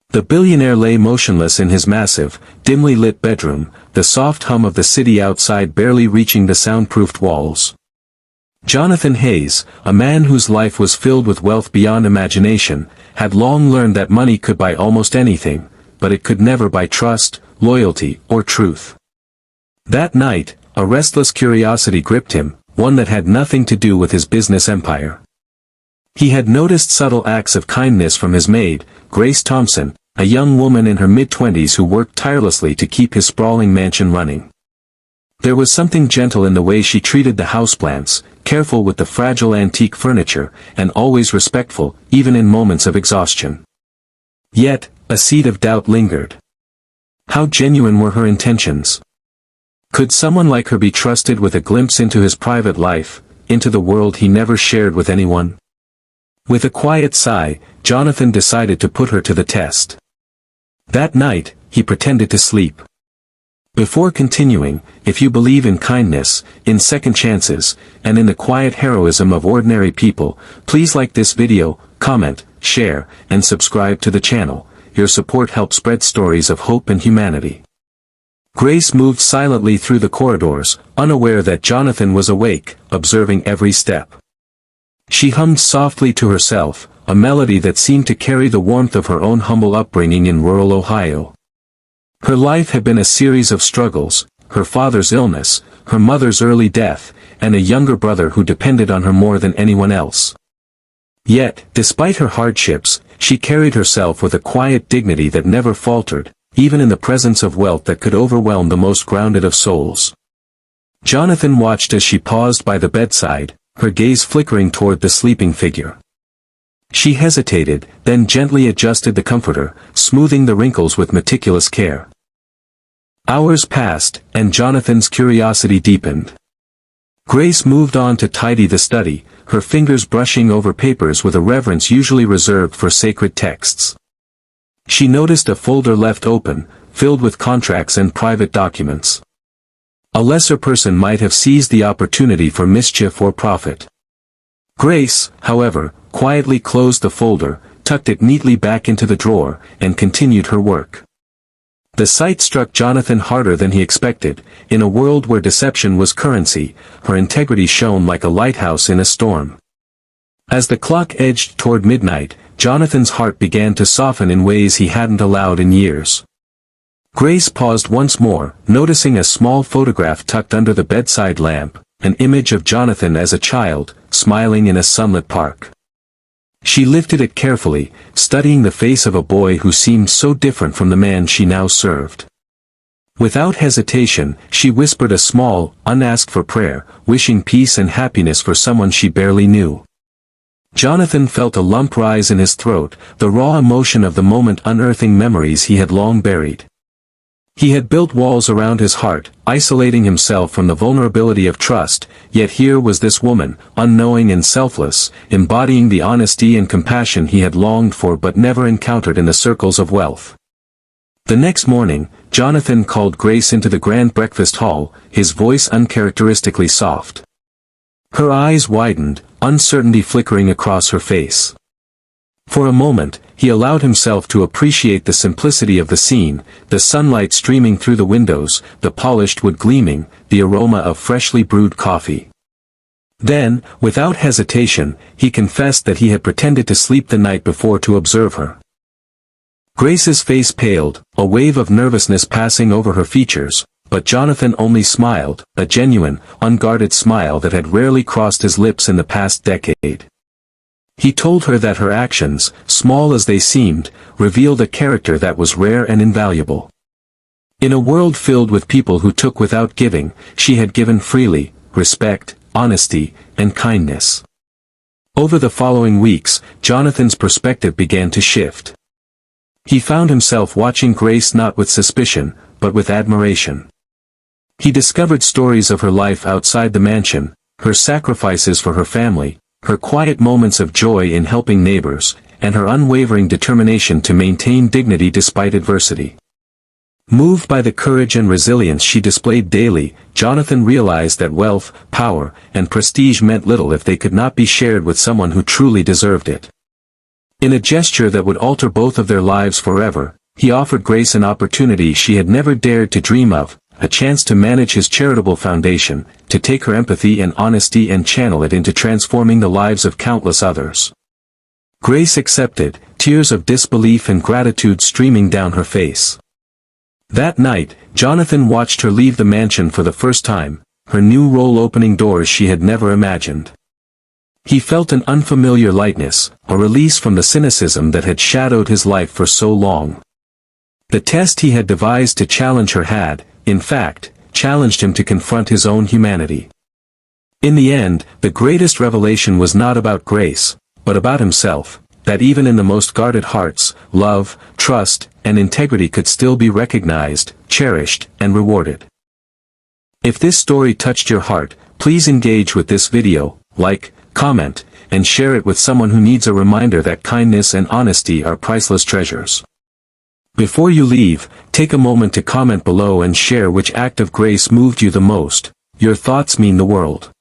The billionaire lay motionless in his massive, dimly lit bedroom, the soft hum of the city outside barely reaching the soundproofed walls. Jonathan Hayes, a man whose life was filled with wealth beyond imagination, had long learned that money could buy almost anything, but it could never buy trust, loyalty, or truth. That night, a restless curiosity gripped him, one that had nothing to do with his business empire. He had noticed subtle acts of kindness from his maid, Grace Thompson, a young woman in her mid-twenties who worked tirelessly to keep his sprawling mansion running. There was something gentle in the way she treated the houseplants, careful with the fragile antique furniture, and always respectful, even in moments of exhaustion. Yet, a seed of doubt lingered. How genuine were her intentions? Could someone like her be trusted with a glimpse into his private life, into the world he never shared with anyone? With a quiet sigh, Jonathan decided to put her to the test. That night, he pretended to sleep. Before continuing, if you believe in kindness, in second chances, and in the quiet heroism of ordinary people, please like this video, comment, share, and subscribe to the channel. Your support helps spread stories of hope and humanity. Grace moved silently through the corridors, unaware that Jonathan was awake, observing every step. She hummed softly to herself, a melody that seemed to carry the warmth of her own humble upbringing in rural Ohio. Her life had been a series of struggles, her father's illness, her mother's early death, and a younger brother who depended on her more than anyone else. Yet, despite her hardships, she carried herself with a quiet dignity that never faltered, even in the presence of wealth that could overwhelm the most grounded of souls. Jonathan watched as she paused by the bedside, her gaze flickering toward the sleeping figure. She hesitated, then gently adjusted the comforter, smoothing the wrinkles with meticulous care. Hours passed, and Jonathan's curiosity deepened. Grace moved on to tidy the study, her fingers brushing over papers with a reverence usually reserved for sacred texts. She noticed a folder left open, filled with contracts and private documents. A lesser person might have seized the opportunity for mischief or profit. Grace, however, quietly closed the folder, tucked it neatly back into the drawer, and continued her work. The sight struck Jonathan harder than he expected. In a world where deception was currency, her integrity shone like a lighthouse in a storm. As the clock edged toward midnight, Jonathan's heart began to soften in ways he hadn't allowed in years. Grace paused once more, noticing a small photograph tucked under the bedside lamp, an image of Jonathan as a child, smiling in a sunlit park. She lifted it carefully, studying the face of a boy who seemed so different from the man she now served. Without hesitation, she whispered a small, unasked-for prayer, wishing peace and happiness for someone she barely knew. Jonathan felt a lump rise in his throat, the raw emotion of the moment unearthing memories he had long buried. He had built walls around his heart, isolating himself from the vulnerability of trust, yet here was this woman, unknowing and selfless, embodying the honesty and compassion he had longed for but never encountered in the circles of wealth. The next morning, Jonathan called Grace into the grand breakfast hall, his voice uncharacteristically soft. Her eyes widened, uncertainty flickering across her face. For a moment, he allowed himself to appreciate the simplicity of the scene, the sunlight streaming through the windows, the polished wood gleaming, the aroma of freshly brewed coffee. Then, without hesitation, he confessed that he had pretended to sleep the night before to observe her. Grace's face paled, a wave of nervousness passing over her features, but Jonathan only smiled, a genuine, unguarded smile that had rarely crossed his lips in the past decade. He told her that her actions, small as they seemed, revealed a character that was rare and invaluable. In a world filled with people who took without giving, she had given freely, respect, honesty, and kindness. Over the following weeks, Jonathan's perspective began to shift. He found himself watching Grace not with suspicion, but with admiration. He discovered stories of her life outside the mansion, her sacrifices for her family, her quiet moments of joy in helping neighbors, and her unwavering determination to maintain dignity despite adversity. Moved by the courage and resilience she displayed daily, Jonathan realized that wealth, power, and prestige meant little if they could not be shared with someone who truly deserved it. In a gesture that would alter both of their lives forever, he offered Grace an opportunity she had never dared to dream of, a chance to manage his charitable foundation, to take her empathy and honesty and channel it into transforming the lives of countless others. Grace accepted, tears of disbelief and gratitude streaming down her face. That night, Jonathan watched her leave the mansion for the first time, her new role opening doors she had never imagined. He felt an unfamiliar lightness, a release from the cynicism that had shadowed his life for so long. The test he had devised to challenge her had, in fact, challenged him to confront his own humanity. In the end, the greatest revelation was not about Grace, but about himself, that even in the most guarded hearts, love, trust, and integrity could still be recognized, cherished, and rewarded. If this story touched your heart, please engage with this video, like, comment, and share it with someone who needs a reminder that kindness and honesty are priceless treasures. Before you leave, take a moment to comment below and share which act of grace moved you the most. Your thoughts mean the world.